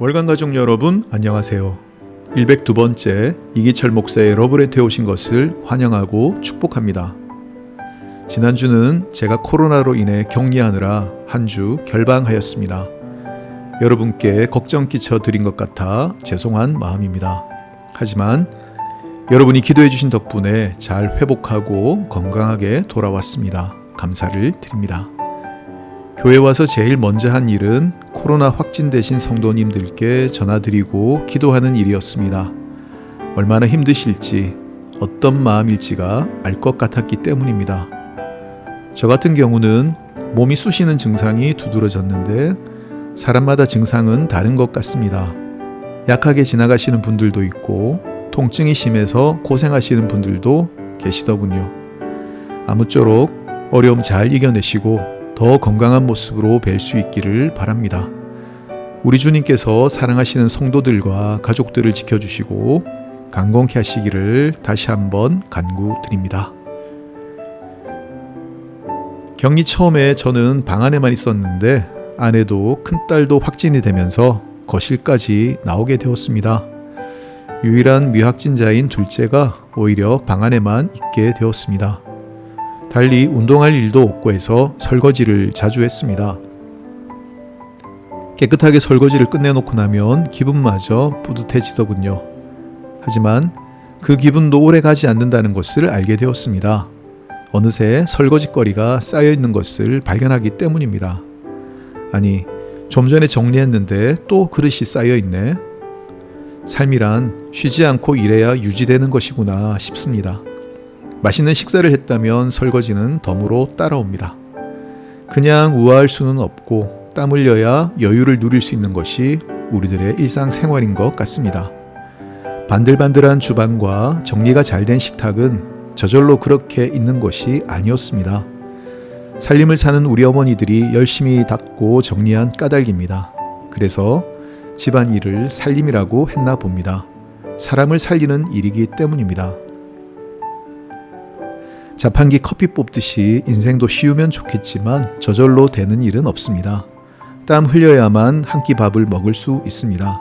월간 가족 여러분 안녕하세요. 102번째 이기철 목사의 러브레터에 오신 것을 환영하고 축복합니다. 지난주는 제가 코로나로 인해 격리하느라 한 주 결방하였습니다. 여러분께 걱정 끼쳐 드린 것 같아 죄송한 마음입니다. 하지만 여러분이 기도해 주신 덕분에 잘 회복하고 건강하게 돌아왔습니다. 감사를 드립니다. 교회 와서 제일 먼저 한 일은 코로나 확진되신 성도님들께 전화드리고 기도하는 일이었습니다. 얼마나 힘드실지 어떤 마음일지가 알 것 같았기 때문입니다. 저 같은 경우는 몸이 쑤시는 증상이 두드러졌는데 사람마다 증상은 다른 것 같습니다. 약하게 지나가시는 분들도 있고 통증이 심해서 고생하시는 분들도 계시더군요. 아무쪼록 어려움 잘 이겨내시고 더 건강한 모습으로 뵐 수 있기를 바랍니다. 우리 주님께서 사랑하시는 성도들과 가족들을 지켜주시고 강건케 하시기를 다시 한번 간구드립니다. 격리 처음에 저는 방 안에만 있었는데 아내도 큰딸도 확진이 되면서 거실까지 나오게 되었습니다. 유일한 미확진자인 둘째가 오히려 방 안에만 있게 되었습니다. 달리 운동할 일도 없고 해서 설거지를 자주 했습니다. 깨끗하게 설거지를 끝내놓고 나면 기분마저 뿌듯해지더군요. 하지만 그 기분도 오래 가지 않는다는 것을 알게 되었습니다. 어느새 설거지거리가 쌓여있는 것을 발견하기 때문입니다. 아니, 좀 전에 정리했는데 또 그릇이 쌓여있네. 삶이란 쉬지 않고 일해야 유지되는 것이구나 싶습니다. 맛있는 식사를 했다면 설거지는 덤으로 따라옵니다. 그냥 우아할 수는 없고 땀 흘려야 여유를 누릴 수 있는 것이 우리들의 일상생활인 것 같습니다. 반들반들한 주방과 정리가 잘 된 식탁은 저절로 그렇게 있는 것이 아니었습니다. 살림을 사는 우리 어머니들이 열심히 닦고 정리한 까닭입니다. 그래서 집안일을 살림이라고 했나 봅니다. 사람을 살리는 일이기 때문입니다. 자판기 커피 뽑듯이 인생도 쉬우면 좋겠지만 저절로 되는 일은 없습니다. 땀 흘려야만 한 끼 밥을 먹을 수 있습니다.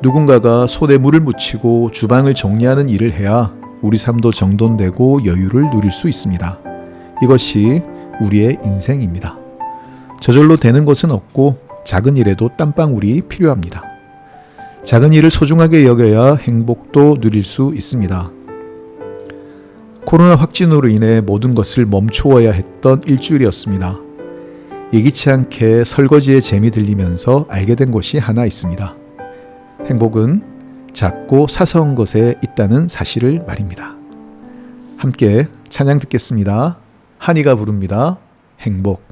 누군가가 손에 물을 묻히고 주방을 정리하는 일을 해야 우리 삶도 정돈되고 여유를 누릴 수 있습니다. 이것이 우리의 인생입니다. 저절로 되는 것은 없고 작은 일에도 땀방울이 필요합니다. 작은 일을 소중하게 여겨야 행복도 누릴 수 있습니다. 코로나 확진으로 인해 모든 것을 멈추어야 했던 일주일이었습니다. 예기치 않게 설거지의 재미 들리면서 알게 된 것이 하나 있습니다. 행복은 작고 사소한 것에 있다는 사실을 말입니다. 함께 찬양 듣겠습니다. 한이가 부릅니다. 행복.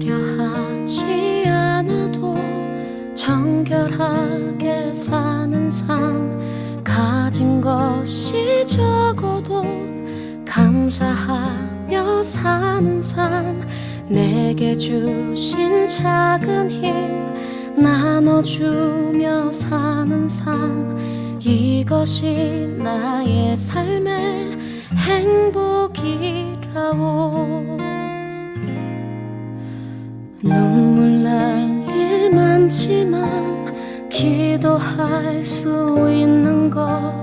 화려하지 않아도 정결하게 사는 삶, 가진 것이 적어도 감사하며 사는 삶, 내게 주신 작은 힘 나눠주며 사는 삶, 이것이 나의 삶의 행복이라오. 눈물 날 일 많지만 기도할 수 있는 것,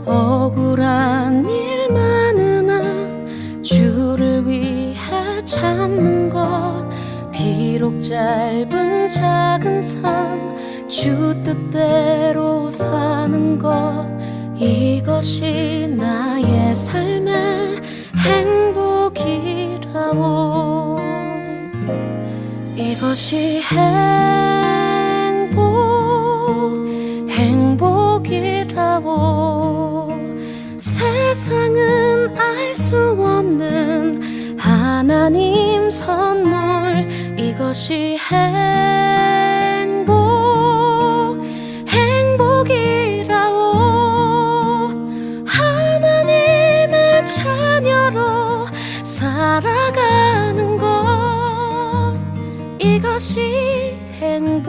억울한 일 많으나 주를 위해 참는 것, 비록 짧은 작은 삶 주 뜻대로 사는 것, 이것이 나의 삶의 행복이라오. 이것이 행복이라고. 세상은 알 수 없는 하나님 선물, 이것이 행복이라고. 하나님의 자녀로 살아가는 것, 이것이 행복이라오.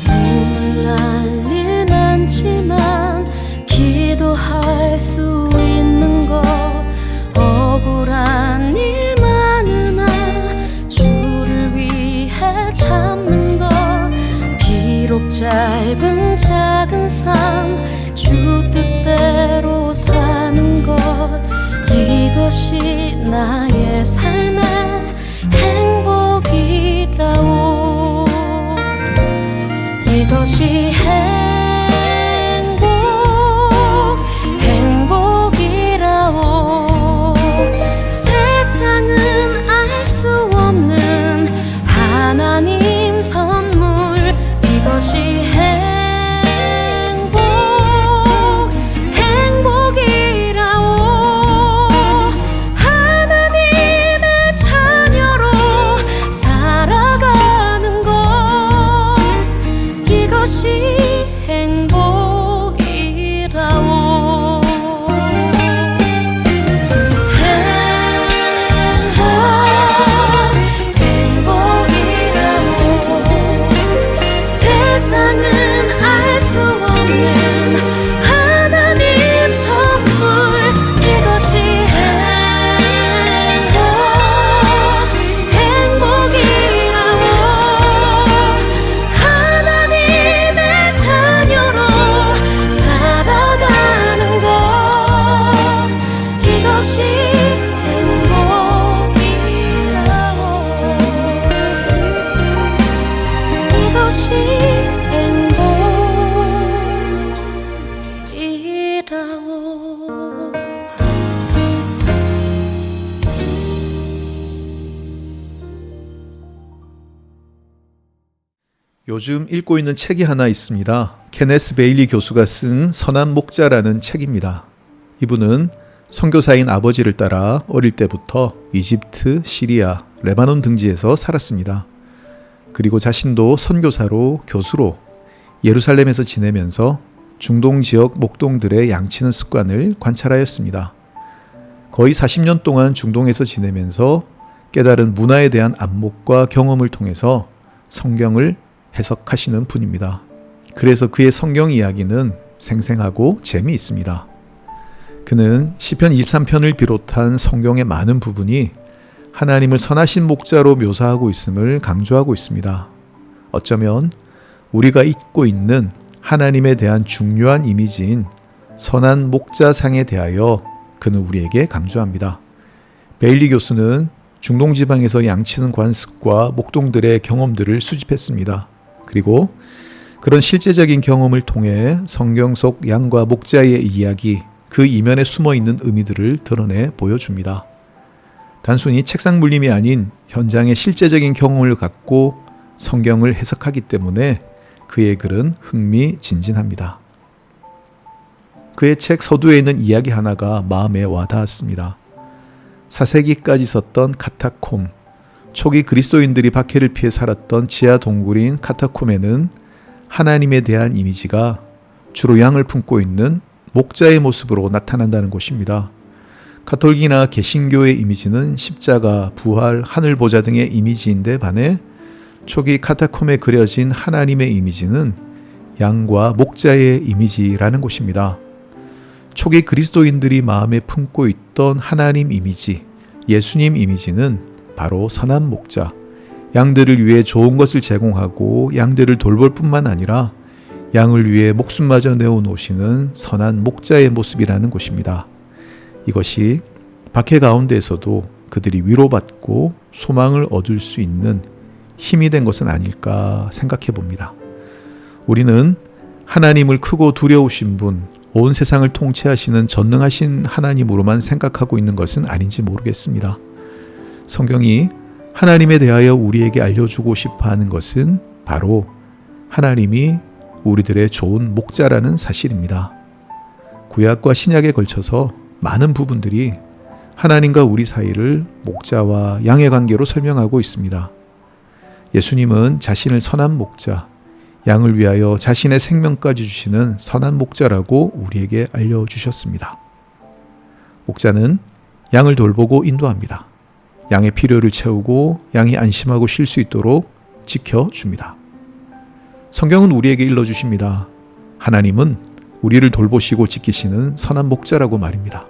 눈물 날 일 많지만 기도할 수 있는 것, 억울한 일 많으나 주를 위해 참는 것, 비록 짧은 작은 삶 주 뜻대로 사는 것, 이것이 나의 삶의 행복이라오. 이것이 행복이라오. 세상은 알 수 없는 하나님 선물, 이것이 행복이라오. 하나님의 자녀로 살아가는 것, 이것이 행복이라오. 세상은 알 수 없는 하나님 선물, 이것이 행복이라오. 하나님의 자녀로 살아가는 것, 이것이 행복이라오. 이것이 행복이라오. 요즘 읽고 있는 책이 하나 있습니다. 케네스 베일리 교수가 쓴 선한 목자라는 책입니다. 이분은 선교사인 아버지를 따라 어릴 때부터 이집트, 시리아, 레바논 등지에서 살았습니다. 그리고 자신도 선교사로 교수로 예루살렘에서 지내면서 중동 지역 목동들의 양치는 습관을 관찰하였습니다. 거의 40년 동안 중동에서 지내면서 깨달은 문화에 대한 안목과 경험을 통해서 성경을 해석하시는 분입니다. 그래서 그의 성경 이야기는 생생하고 재미있습니다. 그는 시편 23편을 비롯한 성경의 많은 부분이 하나님을 선하신 목자로 묘사하고 있음을 강조하고 있습니다. 어쩌면 우리가 잊고 있는 하나님에 대한 중요한 이미지인 선한 목자상에 대하여 그는 우리에게 강조합니다. 베일리 교수는 중동 지방에서 양치는 관습과 목동들의 경험들을 수집했습니다. 그리고 그런 실제적인 경험을 통해 성경 속 양과 목자의 이야기, 그 이면에 숨어있는 의미들을 드러내 보여줍니다. 단순히 책상 물림이 아닌 현장의 실제적인 경험을 갖고 성경을 해석하기 때문에 그의 글은 흥미진진합니다. 그의 책 서두에 있는 이야기 하나가 마음에 와닿았습니다. 4세기까지 썼던 카타콤, 초기 그리스도인들이 박해를 피해 살았던 지하 동굴인 카타콤에는 하나님에 대한 이미지가 주로 양을 품고 있는 목자의 모습으로 나타난다는 것입니다. 가톨릭이나 개신교의 이미지는 십자가, 부활, 하늘 보좌 등의 이미지인데 반해 초기 카타콤에 그려진 하나님의 이미지는 양과 목자의 이미지라는 것입니다. 초기 그리스도인들이 마음에 품고 있던 하나님 이미지, 예수님 이미지는 바로 선한 목자, 양들을 위해 좋은 것을 제공하고 양들을 돌볼 뿐만 아니라 양을 위해 목숨마저 내어놓으시는 선한 목자의 모습이라는 것입니다. 이것이 박해 가운데에서도 그들이 위로받고 소망을 얻을 수 있는 힘이 된 것은 아닐까 생각해 봅니다. 우리는 하나님을 크고 두려우신 분, 온 세상을 통치하시는 전능하신 하나님으로만 생각하고 있는 것은 아닌지 모르겠습니다. 성경이 하나님에 대하여 우리에게 알려주고 싶어 하는 것은 바로 하나님이 우리들의 좋은 목자라는 사실입니다. 구약과 신약에 걸쳐서 많은 부분들이 하나님과 우리 사이를 목자와 양의 관계로 설명하고 있습니다. 예수님은 자신을 선한 목자, 양을 위하여 자신의 생명까지 주시는 선한 목자라고 우리에게 알려주셨습니다. 목자는 양을 돌보고 인도합니다. 양의 필요를 채우고 양이 안심하고 쉴 수 있도록 지켜줍니다. 성경은 우리에게 일러주십니다. 하나님은 우리를 돌보시고 지키시는 선한 목자라고 말입니다.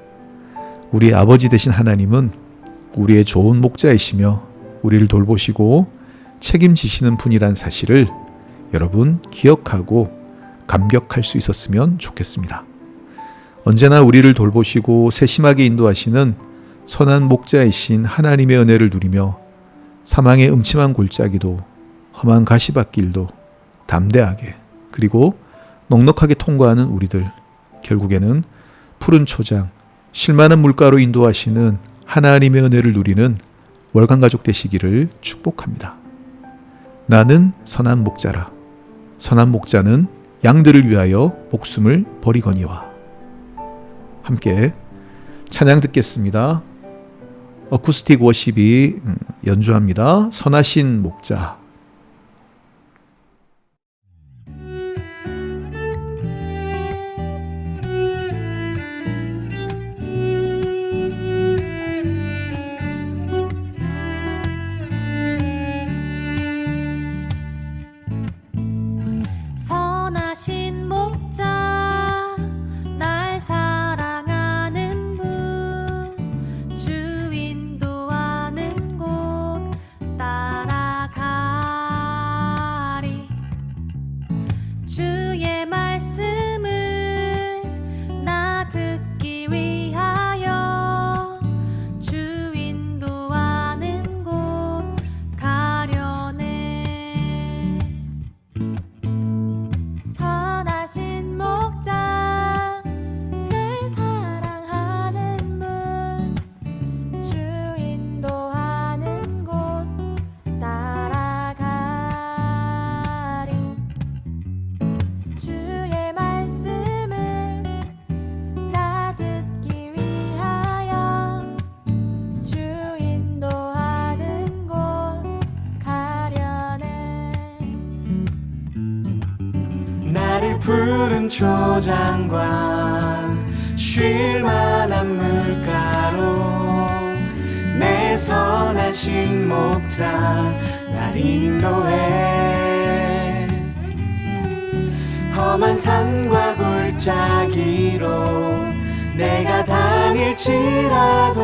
우리의 아버지 되신 하나님은 우리의 좋은 목자이시며 우리를 돌보시고 책임지시는 분이란 사실을 여러분 기억하고 감격할 수 있었으면 좋겠습니다. 언제나 우리를 돌보시고 세심하게 인도하시는 선한 목자이신 하나님의 은혜를 누리며 사망의 음침한 골짜기도 험한 가시밭길도 담대하게 그리고 넉넉하게 통과하는 우리들, 결국에는 푸른 초장, 쉴만한 물가로 인도하시는 하나님의 은혜를 누리는 월간가족 되시기를 축복합니다. 나는 선한 목자라. 선한 목자는 양들을 위하여 목숨을 버리거니와. 함께 찬양 듣겠습니다. 어쿠스틱 워십이 연주합니다. 선하신 목자. 선하신 목자 날 사랑하는 분 주 인도하는 곳 따라가리 주의 말씀을 나 듣기 위하여 주 인도하는 곳 가려네 선하신 목자 날 사랑하는 분 주 인도하는 곳 따라가리 주의 말씀을 나 듣기 위하여 주 인도하는 곳 가려네 나를 푸른 초장과 쉴만한 물가로 내 선하신 목자 날 인도해 험한 산과 골짜기로 내가 다닐지라도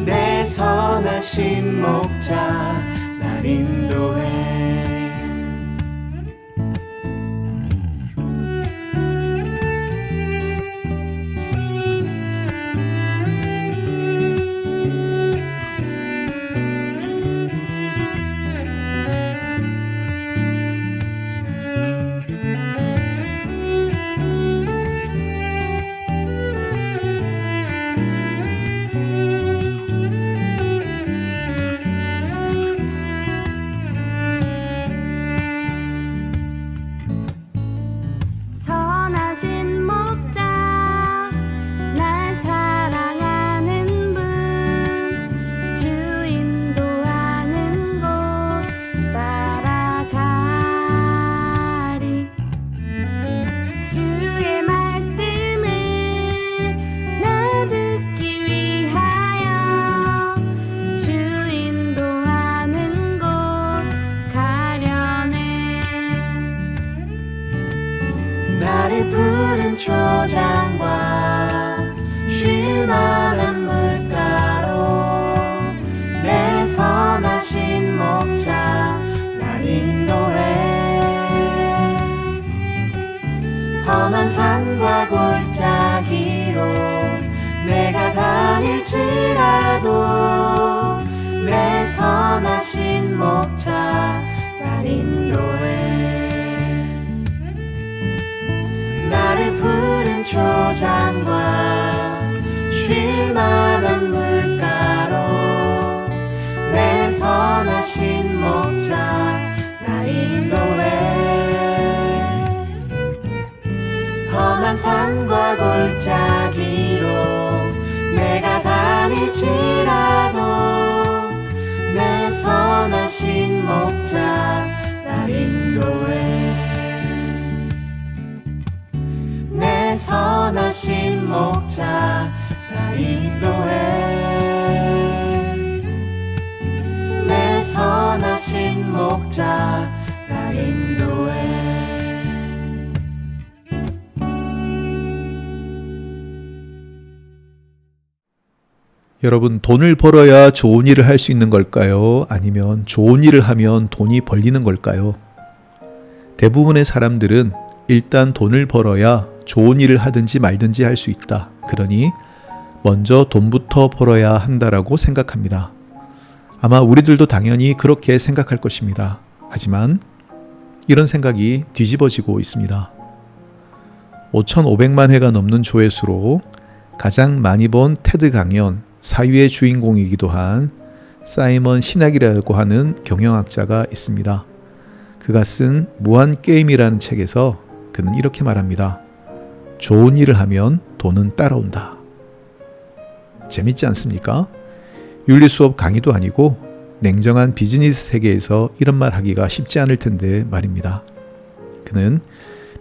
내 선하신 목자 날 인도해 선하신 목자 날 사랑하는 분 주 인도하는 곳 따라가리 주의 말씀을 나 듣기 위하여 주 인도하는 곳 가려네 나를 푸른 초장과 쉴만한 물가로 내 선하신 목자 날 인도해 험한 산과 골짜기로 내가 다닐지라도 내 선하신 목자 날 인도해 나를 푸른 초장과 쉴만한 물가로 내 선하신 목자 날 인도해 험한 산과 골짜기로 내가 할지라도 내 선하신 목자 날 인도해. 내 선하신 목자 날 인도해. 내 선하신 목자 날 인도해. 여러분, 돈을 벌어야 좋은 일을 할 수 있는 걸까요? 아니면 좋은 일을 하면 돈이 벌리는 걸까요? 대부분의 사람들은 일단 돈을 벌어야 좋은 일을 하든지 말든지 할 수 있다. 그러니 먼저 돈부터 벌어야 한다라고 생각합니다. 아마 우리들도 당연히 그렇게 생각할 것입니다. 하지만 이런 생각이 뒤집어지고 있습니다. 5,500만 회가 넘는 조회수로 가장 많이 본 테드 강연 사유의 주인공이기도 한 사이먼 시낙이라고 하는 경영학자가 있습니다. 그가 쓴 무한게임이라는 책에서 그는 이렇게 말합니다. 좋은 일을 하면 돈은 따라온다. 재밌지 않습니까? 윤리수업 강의도 아니고 냉정한 비즈니스 세계에서 이런 말 하기가 쉽지 않을 텐데 말입니다. 그는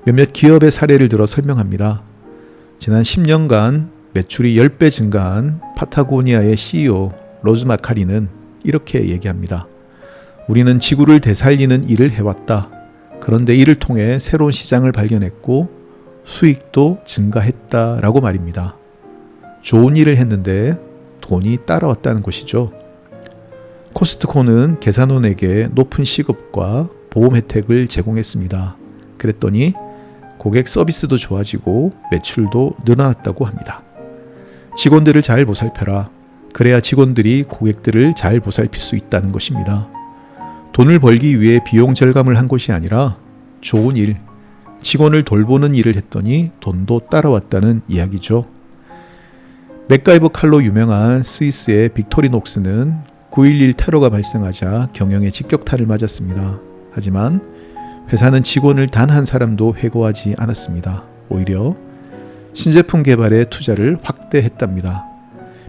몇몇 기업의 사례를 들어 설명합니다. 지난 10년간 매출이 10배 증가한 파타고니아의 CEO 로즈 마카리는 이렇게 얘기합니다. 우리는 지구를 되살리는 일을 해왔다. 그런데 이를 통해 새로운 시장을 발견했고 수익도 증가했다라고 말입니다. 좋은 일을 했는데 돈이 따라왔다는 것이죠. 코스트코는 계산원에게 높은 시급과 보험 혜택을 제공했습니다. 그랬더니 고객 서비스도 좋아지고 매출도 늘어났다고 합니다. 직원들을 잘 보살펴라. 그래야 직원들이 고객들을 잘 보살필 수 있다는 것입니다. 돈을 벌기 위해 비용 절감을 한 것이 아니라 좋은 일, 직원을 돌보는 일을 했더니 돈도 따라왔다는 이야기죠. 맥가이버 칼로 유명한 스위스의 빅토리녹스는 9.11 테러가 발생하자 경영에 직격탄을 맞았습니다. 하지만 회사는 직원을 단 한 사람도 해고하지 않았습니다. 오히려 신제품 개발에 투자를 확대했답니다.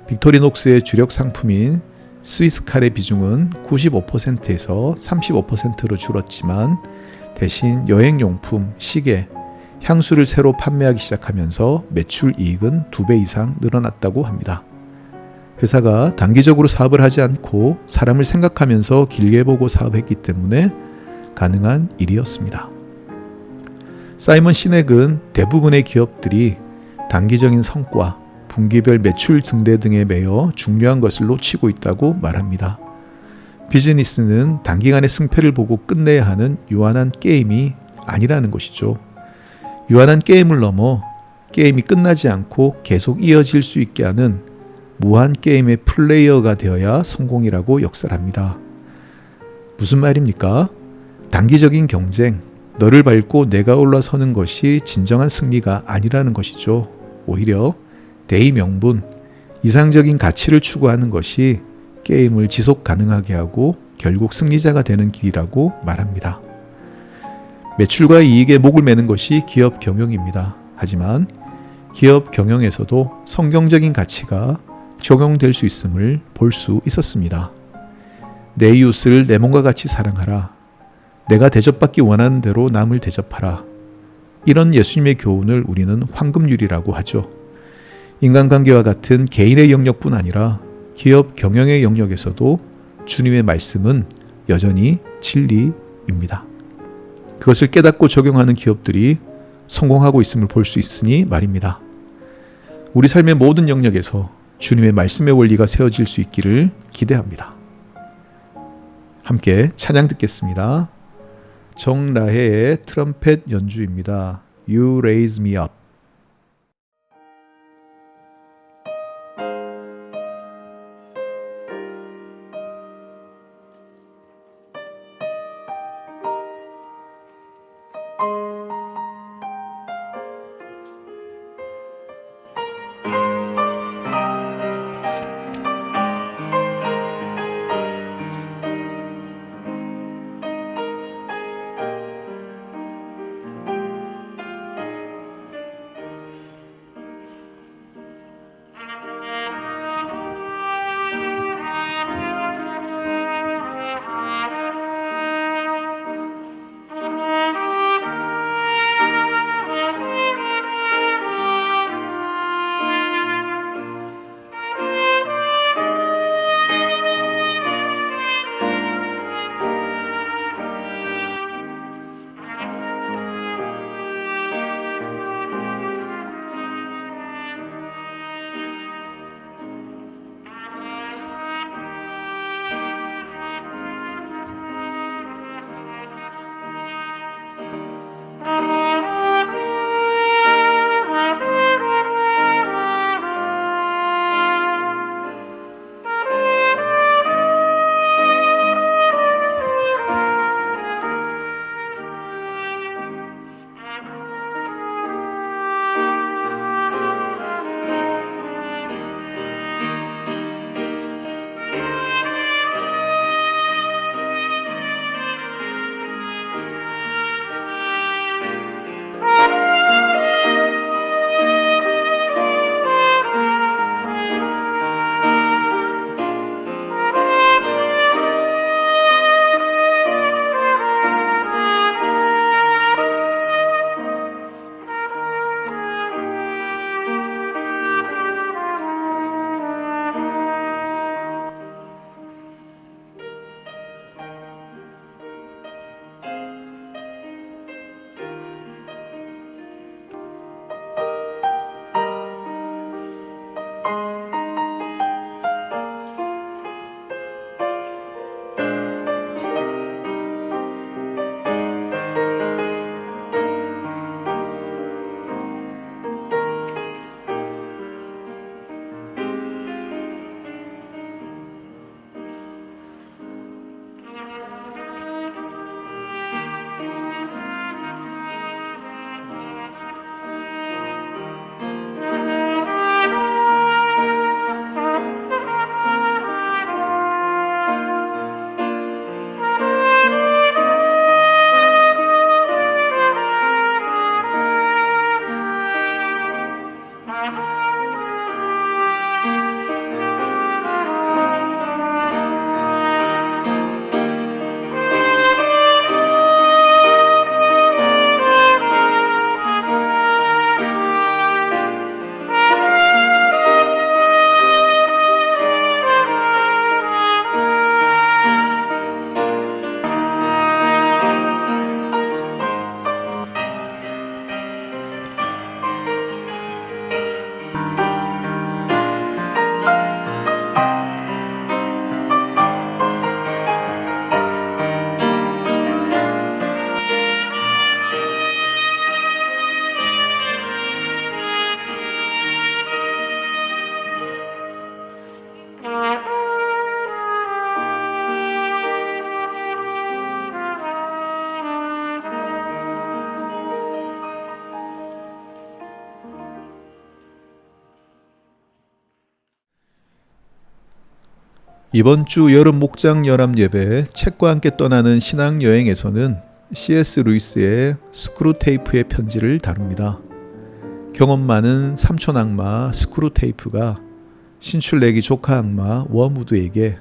빅토리녹스의 주력 상품인 스위스칼의 비중은 95%에서 35%로 줄었지만 대신 여행용품, 시계, 향수를 새로 판매하기 시작하면서 매출 이익은 2배 이상 늘어났다고 합니다. 회사가 단기적으로 사업을 하지 않고 사람을 생각하면서 길게 보고 사업했기 때문에 가능한 일이었습니다. 사이먼 시넥은 대부분의 기업들이 단기적인 성과, 분기별 매출 증대 등에 매여 중요한 것을 놓치고 있다고 말합니다. 비즈니스는 단기간의 승패를 보고 끝내야 하는 유한한 게임이 아니라는 것이죠. 유한한 게임을 넘어 게임이 끝나지 않고 계속 이어질 수 있게 하는 무한 게임의 플레이어가 되어야 성공이라고 역설합니다. 무슨 말입니까? 단기적인 경쟁, 너를 밟고 내가 올라서는 것이 진정한 승리가 아니라는 것이죠. 오히려 대의명분, 이상적인 가치를 추구하는 것이 게임을 지속 가능하게 하고 결국 승리자가 되는 길이라고 말합니다. 매출과 이익에 목을 매는 것이 기업 경영입니다. 하지만 기업 경영에서도 성경적인 가치가 적용될 수 있음을 볼 수 있었습니다. 내 이웃을 내 몸과 같이 사랑하라. 내가 대접받기 원하는 대로 남을 대접하라. 이런 예수님의 교훈을 우리는 황금률이라고 하죠. 인간관계와 같은 개인의 영역뿐 아니라 기업 경영의 영역에서도 주님의 말씀은 여전히 진리입니다. 그것을 깨닫고 적용하는 기업들이 성공하고 있음을 볼 수 있으니 말입니다. 우리 삶의 모든 영역에서 주님의 말씀의 원리가 세워질 수 있기를 기대합니다. 함께 찬양 듣겠습니다. 정라혜의 트럼펫 연주입니다. You raise me up. 이번 주 여름 목장 연합 예배 책과 함께 떠나는 신앙 여행에서는 C.S. 루이스의 스크루테이프의 편지를 다룹니다. 경험 많은 삼촌 악마 스크루테이프가 신출내기 조카 악마 워무드에게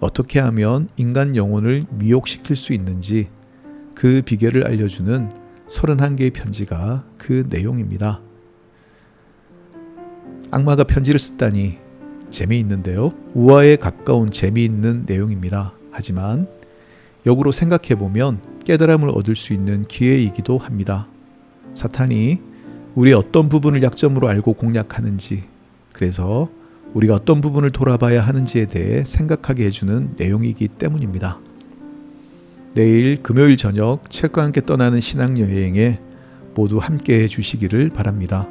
어떻게 하면 인간 영혼을 미혹시킬 수 있는지 그 비결을 알려주는 31개의 편지가 그 내용입니다. 악마가 편지를 썼다니 재미있는데요. 우화에 가까운 재미있는 내용입니다. 하지만 역으로 생각해보면 깨달음을 얻을 수 있는 기회이기도 합니다. 사탄이 우리의 어떤 부분을 약점으로 알고 공략하는지, 그래서 우리가 어떤 부분을 돌아봐야 하는지에 대해 생각하게 해주는 내용이기 때문입니다. 내일 금요일 저녁 책과 함께 떠나는 신앙여행에 모두 함께 해주시기를 바랍니다.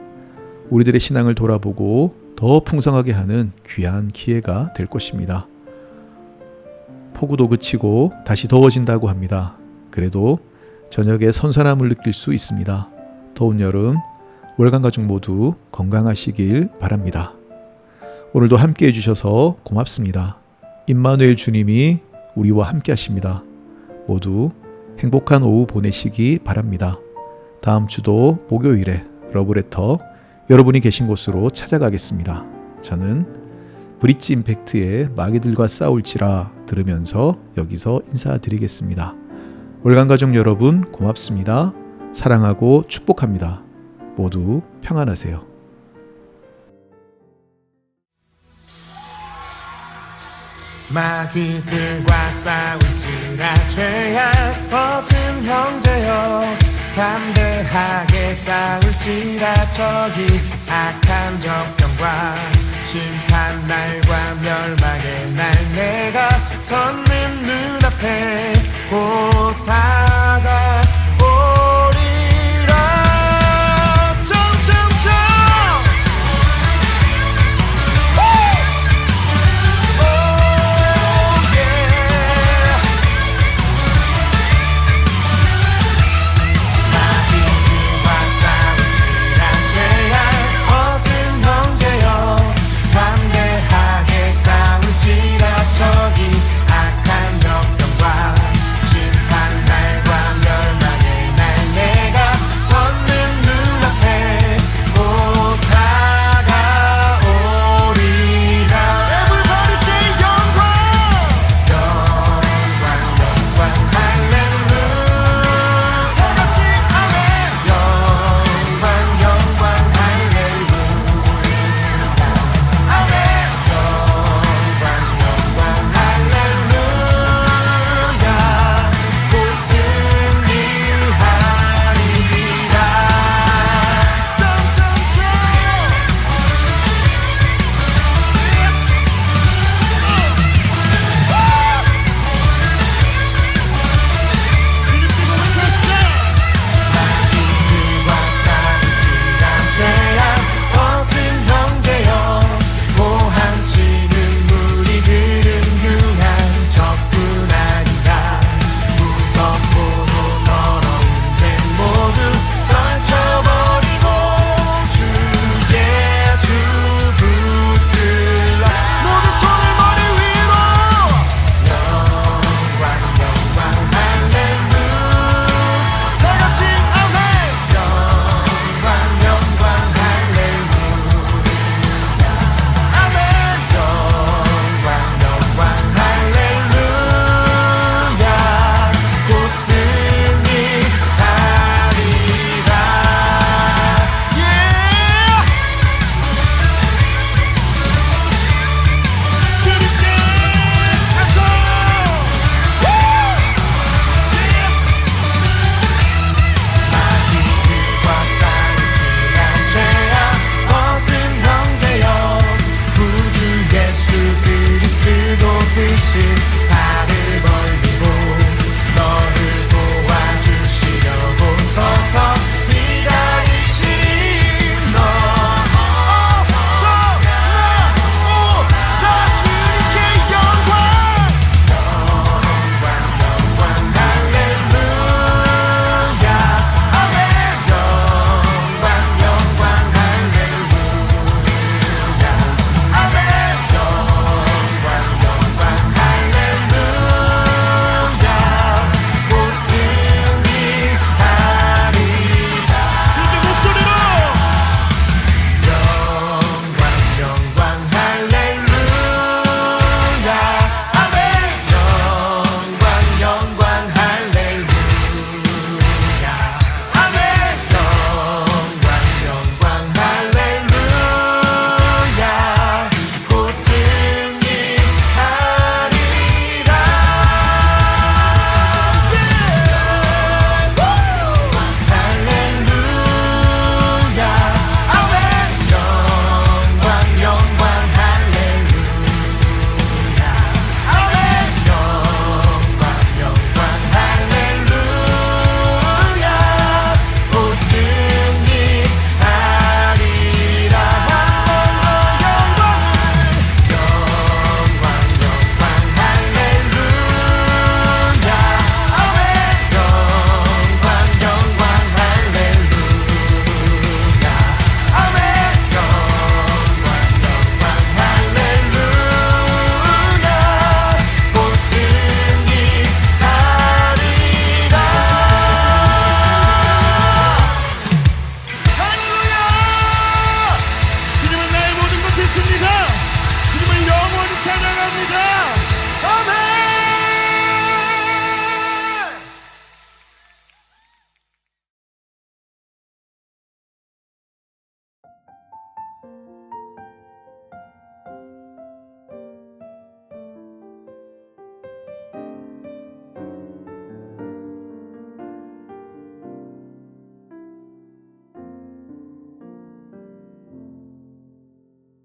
우리들의 신앙을 돌아보고 더 풍성하게 하는 귀한 기회가 될 것입니다. 폭우도 그치고 다시 더워진다고 합니다. 그래도 저녁에 선선함을 느낄 수 있습니다. 더운 여름 월간 가족 모두 건강하시길 바랍니다. 오늘도 함께 해주셔서 고맙습니다. 임마누엘 주님이 우리와 함께 하십니다. 모두 행복한 오후 보내시기 바랍니다. 다음 주도 목요일에 러브레터 여러분이 계신 곳으로 찾아가겠습니다. 저는 브릿지 임팩트의 마귀들과 싸울지라 들으면서 여기서 인사드리겠습니다. 월간 가족 여러분 고맙습니다. 사랑하고 축복합니다. 모두 평안하세요. 마귀들과 싸울지라 죄악 벗은 형제여 담대하게 싸울지라 저기 악한 적병과 심판 날과 멸망의 날 내가 섰는 눈앞에 곧